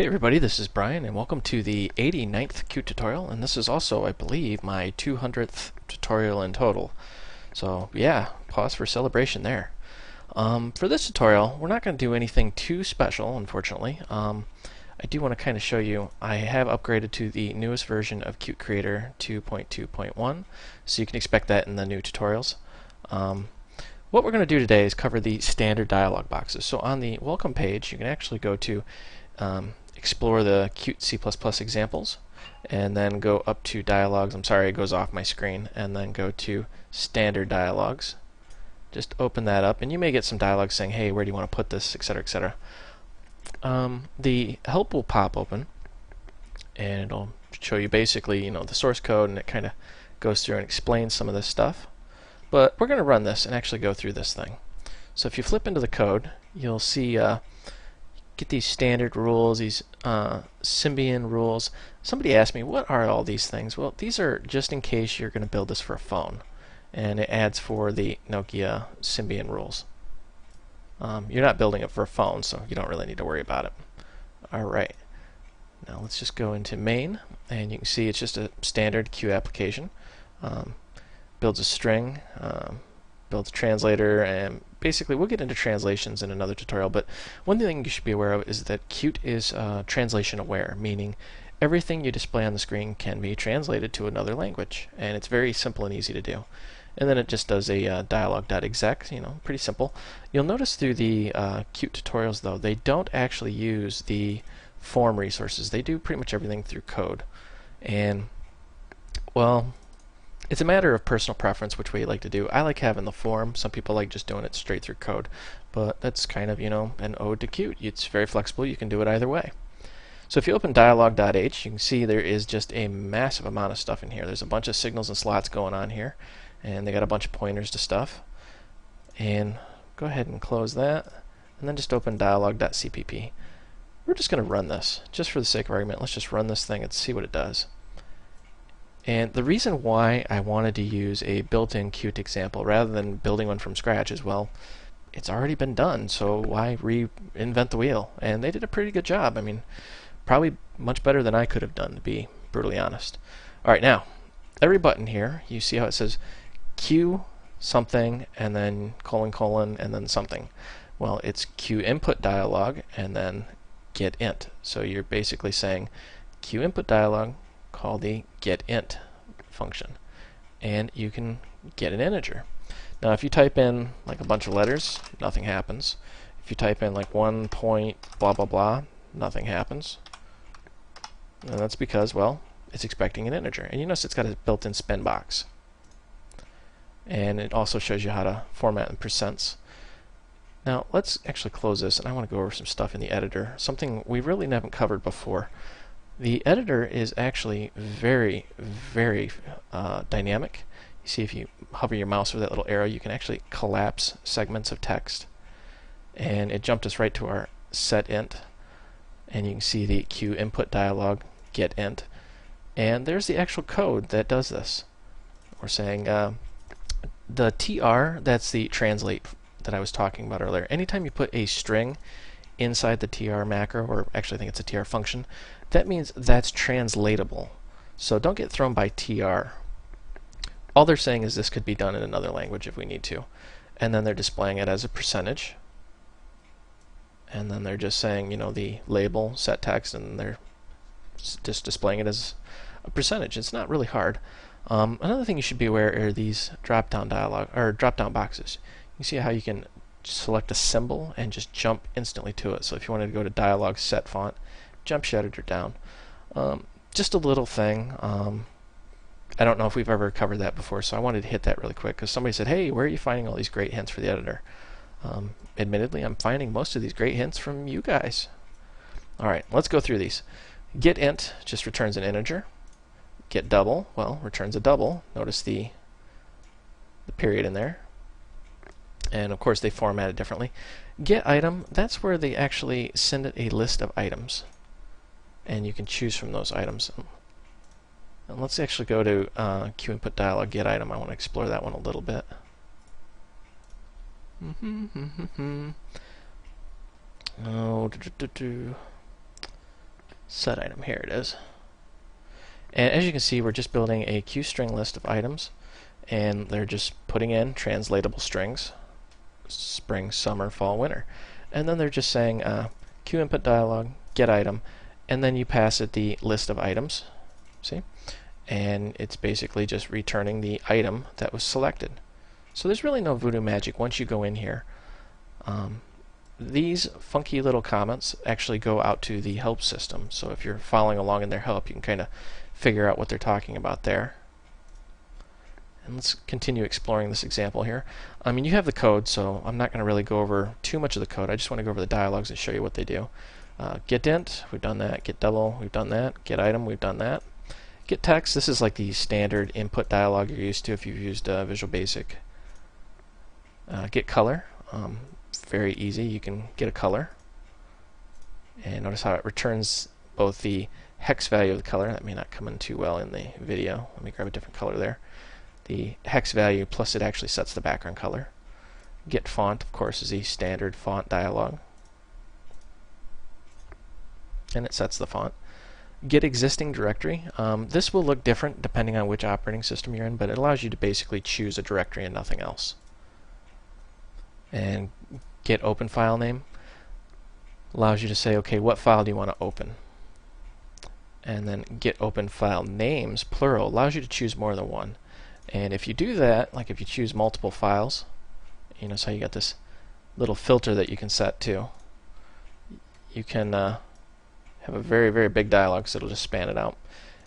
Hey everybody, this is Brian and welcome to the 89th Qt tutorial, and this is also, I believe, my 200th tutorial in total. So yeah, pause for celebration there. For this tutorial, we're not going to do anything too special, unfortunately. I do want to kind of show you, I have upgraded to the newest version of Qt Creator 2.2.1, so you can expect that in the new tutorials. What we're going to do today is cover the standard dialog boxes. So on the welcome page, you can actually go to explore the Qt C++ examples, and then go up to dialogs. I'm sorry, it goes off my screen, and then go to standard dialogs. Just open that up, and you may get some dialogues saying, hey, where do you want to put this, etc., etc. The help will pop open, and it'll show you basically, the source code, and it kind of goes through and explains some of this stuff. But we're going to run this and actually go through this thing. So if you flip into the code, you'll see get these standard rules, these Symbian rules. Somebody asked me, what are all these things? Well, these are just in case you're going to build this for a phone, and it adds for the Nokia Symbian rules. You're not building it for a phone, so you don't really need to worry about it. Alright, now let's just go into main, and you can see it's just a standard Q application. Builds a string, builds a translator, and basically we'll get into translations in another tutorial, but one thing you should be aware of is that Qt is translation aware, meaning everything you display on the screen can be translated to another language, and it's very simple and easy to do. And then it just does a dialog.exec, pretty simple. You'll notice through the Qt tutorials, though, they don't actually use the form resources. They do pretty much everything through code. And, well, it's a matter of personal preference which way you like to do. I like having the form. Some people like just doing it straight through code. But that's kind of, an ode to Qt. It's very flexible. You can do it either way. So if you open dialog.h, you can see there is just a massive amount of stuff in here. There's a bunch of signals and slots going on here, and they got a bunch of pointers to stuff. And go ahead and close that, and then just open dialog.cpp. We're just going to run this. Just for the sake of argument, let's just run this thing and see what it does. And the reason why I wanted to use a built-in Qt example rather than building one from scratch is, well, it's already been done, so why reinvent the wheel? And they did a pretty good job. I mean, probably much better than I could have done, to be brutally honest. Alright, now, every button here, you see how it says Q something, and then colon, and then something. Well, it's Q input dialog, and then get int. So you're basically saying Q input dialog, call the getInt function, and you can get an integer. Now if you type in like a bunch of letters, nothing happens. If you type in like 1 point blah blah blah, nothing happens. And that's because, well, it's expecting an integer. And you notice it's got a built-in spin box. And it also shows you how to format in percents. Now let's actually close this, and I want to go over some stuff in the editor, something we really haven't covered before. The editor is actually very, very dynamic. You see, if you hover your mouse over that little arrow, you can actually collapse segments of text. And it jumped us right to our setInt. And you can see the Q input dialog, getInt. And there's the actual code that does this. We're saying the TR, that's the translate that I was talking about earlier. Anytime you put a string inside the TR macro, or actually I think it's a TR function, that means that's translatable. So don't get thrown by TR. All they're saying is this could be done in another language if we need to. And then they're displaying it as a percentage. And then they're just saying, the label, set text, and they're just displaying it as a percentage. It's not really hard. Another thing you should be aware are these drop-down boxes. You see how you can select a symbol and just jump instantly to it. So if you wanted to go to dialog set font, jump editor down. Just a little thing. I don't know if we've ever covered that before, so I wanted to hit that really quick because somebody said, hey, where are you finding all these great hints for the editor? Admittedly, I'm finding most of these great hints from you guys. Alright, let's go through these. GetInt just returns an integer. GetDouble, well, returns a double. Notice the period in there. And of course they format it differently. GetItem, that's where they actually send it a list of items. And you can choose from those items. And let's actually go to QInput dialog getItem. I want to explore that one a little bit. Oh, set item. Here it is. And as you can see, we're just building a QString list of items, and they're just putting in translatable strings, spring, summer, fall, winter. And then they're just saying QInput dialog, get item, and then you pass it the list of items, see? And it's basically just returning the item that was selected. So there's really no voodoo magic once you go in here. These funky little comments actually go out to the help system. So if you're following along in their help, you can kind of figure out what they're talking about there. And let's continue exploring this example here. I mean, you have the code, so I'm not going to really go over too much of the code. I just want to go over the dialogues and show you what they do. Get int, we've done that. Get double, we've done that. Get item, we've done that. Get text, this is like the standard input dialog you're used to if you've used Visual Basic. Get color, very easy. You can get a color. And notice how it returns both the hex value of the color. That may not come in too well in the video. Let me grab a different color there. The hex value plus it actually sets the background color. Get font, of course, is a standard font dialog. And it sets the font. Get existing directory. This will look different depending on which operating system you're in, but it allows you to basically choose a directory and nothing else. And get open file name allows you to say, okay, what file do you want to open? And then get open file names, plural, allows you to choose more than one. And if you do that, like if you choose multiple files, you notice how you got this little filter that you can set too. You can have a very, very big dialog, so it'll just span it out.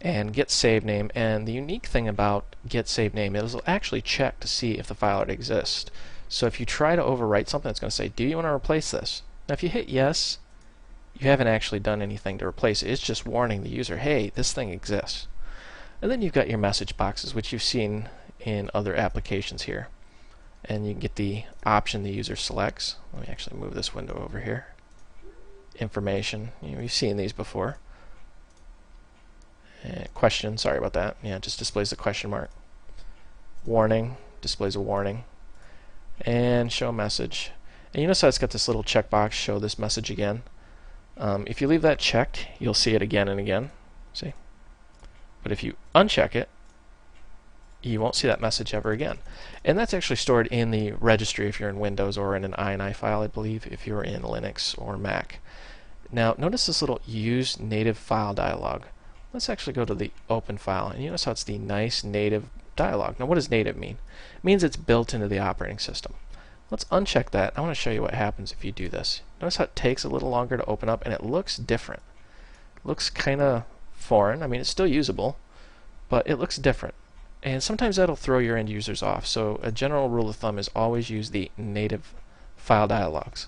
And get save name, and the unique thing about get save name is it'll actually check to see if the file already exists. So if you try to overwrite something, it's going to say, do you want to replace this? Now if you hit yes, you haven't actually done anything to replace it. It's just warning the user, hey, this thing exists. And then you've got your message boxes, which you've seen in other applications here. And you can get the option the user selects. Let me actually move this window over here. Information, you've seen these before. Question, sorry about that. Yeah, it just displays the question mark. Warning, displays a warning. And show message. And you notice how it's got this little checkbox, show this message again. If you leave that checked, you'll see it again and again. See? But if you uncheck it, you won't see that message ever again. And that's actually stored in the registry if you're in Windows, or in an INI file, I believe, if you're in Linux or Mac. Now, notice this little use native file dialog. Let's actually go to the open file, and you notice how it's the nice native dialog. Now, what does native mean? It means it's built into the operating system. Let's uncheck that. I want to show you what happens if you do this. Notice how it takes a little longer to open up, and it looks different. It looks kind of foreign. I mean, it's still usable, but it looks different. And sometimes that'll throw your end users off. So a general rule of thumb is always use the native file dialogs.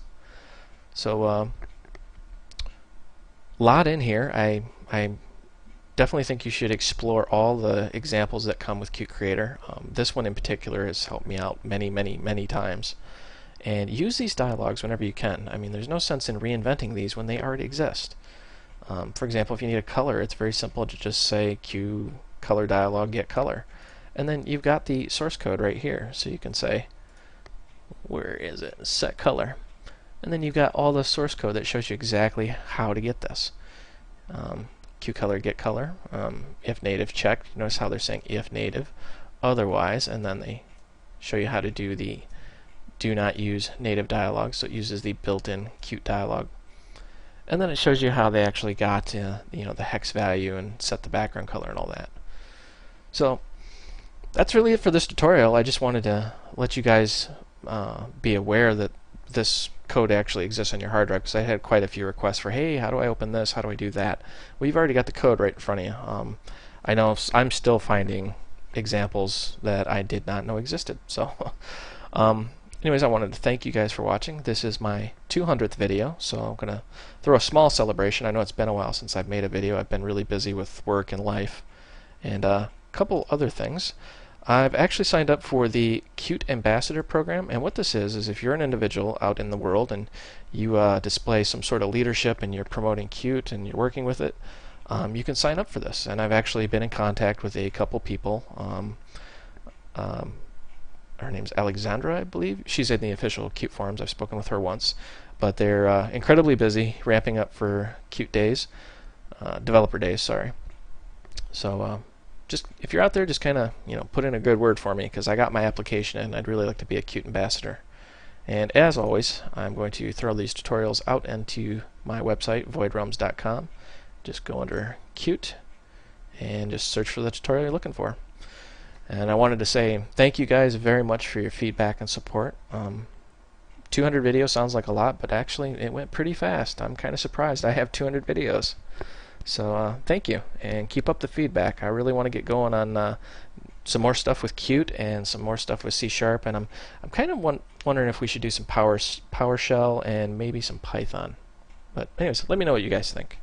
So lot in here. I definitely think you should explore all the examples that come with Qt Creator. This one in particular has helped me out many times. And use these dialogs whenever you can. I mean, there's no sense in reinventing these when they already exist. For example, if you need a color, it's very simple to just say Q color dialog get color. And then you've got the source code right here. So you can say, where is it? Set color. And then you've got all the source code that shows you exactly how to get this. Q color get color. If native checked. Notice how they're saying if native. Otherwise, and then they show you how to do the do not use native dialog. So it uses the built-in Qt dialog. And then it shows you how they actually got the hex value and set the background color and all that. So that's really it for this tutorial. I just wanted to let you guys be aware that this code actually exists on your hard drive, because I had quite a few requests for, hey, how do I open this? How do I do that? Well, you've already got the code right in front of you. I know I'm still finding examples that I did not know existed. So anyways, I wanted to thank you guys for watching. This is my 200th video, so I'm going to throw a small celebration. I know it's been a while since I've made a video. I've been really busy with work and life and a couple other things. I've actually signed up for the Qt Ambassador program, and what this is if you're an individual out in the world and you display some sort of leadership and you're promoting Qt and you're working with it, you can sign up for this. And I've actually been in contact with a couple people. Her name's Alexandra, I believe. She's in the official Qt forums. I've spoken with her once, but they're incredibly busy ramping up for Qt Days. developer days, sorry. So just if you're out there, just kind of put in a good word for me, because I got my application and I'd really like to be a Qt ambassador. And as always, I'm going to throw these tutorials out into my website, voidrealms.com. Just go under Qt and just search for the tutorial you're looking for. And I wanted to say thank you guys very much for your feedback and support. 200 videos sounds like a lot, but actually it went pretty fast. I'm kind of surprised I have 200 videos. So thank you, and keep up the feedback. I really want to get going on some more stuff with Qt and some more stuff with C#, and I'm kind of wondering if we should do some PowerShell and maybe some Python. But anyways, let me know what you guys think.